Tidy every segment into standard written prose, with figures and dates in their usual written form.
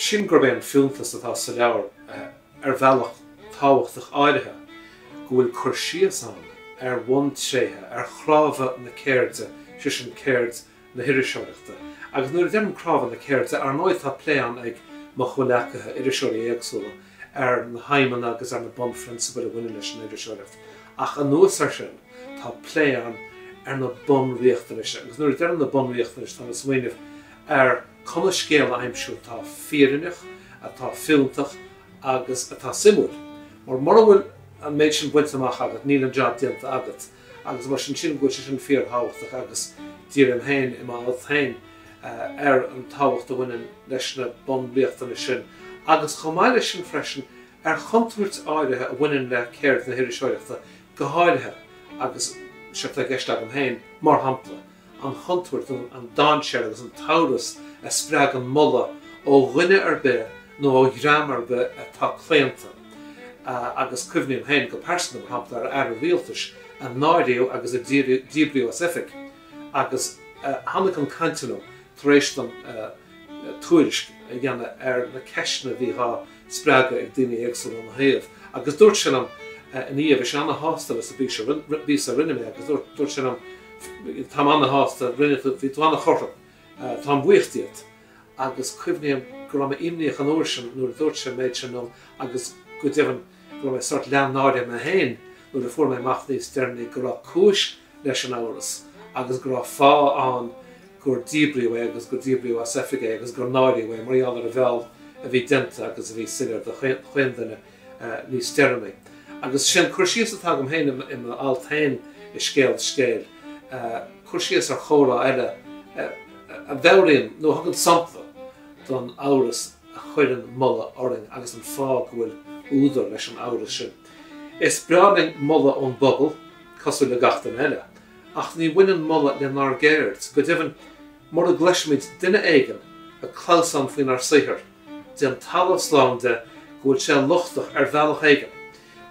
sin gur ben filmtas atá sa leabhar bhealach táhachtach áirithe go bhfuil chuir síos an bhain tréthe chrábha na céirde sin céird na iriseoireachta. Agus nuair deim chrábha na céirde nóid tá pléan ag mo choleachathe iriseoirí éagsúla na haimán agus na bonfrins bhfuil a bhaine leis na iriseoireacht. Ach an nuas sin tá pléan na bon riachtanis. Agus nuair deim na bon riachtanis tá smaoineh chuna scéal aimsiú tá fírinneach, atá filmtach agus atá simúil. Mar bhfuil an méid sin buinte amach agat, níl an job déanta agat, agus mar sin go sin fíor táhachtach agus dír an hain I má hain an táhacht a bhaine leis na bon riachtanis sin. Agus chomáile sin freisin chontúirt áirithe a bhaine le céird na iriseoireachta go háirithe agus seach a gceiste an hain mar hampla. An chontúirt an dáinseir agus an tauras a spreag an molla ó dhuine be nó ó ghram be atá chleachtann. Agus cuimhníonn hain go persanna mar hampla ar bhíaltais an náiríú agus a díbriú as ific. Agus hanna an cantinú taréis an tuairisc gceanna na ceisna bhí spreaga ag daoine éagsúil an thaobh. Agus dúirt sin an íomh is anna hástal is a bí sa rinne mé, agus dúirt sin an tá anna hástal rinne bhí tú anna chortam, tá buíochtaíocht. Agus cuimhníonn go raibh imníoch an uair sin nuair dúirt sin méid sin agus go dtíobhann go raibh sort lean náide na hain nuair a fuair mé amach níos dearnaí go raibh cúis leis an áras, agus go raibh fá an gur díbriú agus gur díbriú as efigé agus gur náirí mar annar a bheall a bhí denta agus a bhí sinar de chuindanna níos dearnaí. Agus sin chuir síos atá go héin in altain I Scéal Scéil. Chuir síos ar chóra eile a bheoríonn nó hagann sampla don áras a chuireann molla orring agus an fá go bhfuil údar leis an áras sin. Is breaning molla ón bobal cosú le gachtain eile, ach ní bhaineann molla le nar géirt go dtíobhann mar a gleismid duine éigean a chlásán faoin ar saothar, de an talamh sláinte go bhfuil sé luchtach bhealach éigean.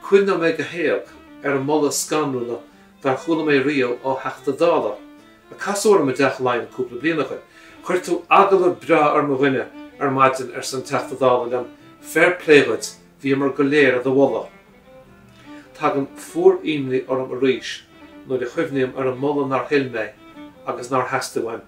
Cuimhne mé go héag an molla scanúla dar chuala mé riamh ó sheachadadh. A casúir me deach lein cúpla bliana chuin. Chuir tú agalar bra ar mo bhuine ar maidin ar san teachtadála an fair pléid bhí mar go léir a bhla. Tá an fuór imlí ar an ríis nó de chuimhníam ar an molla nar hilmé agus nar heasta bhain.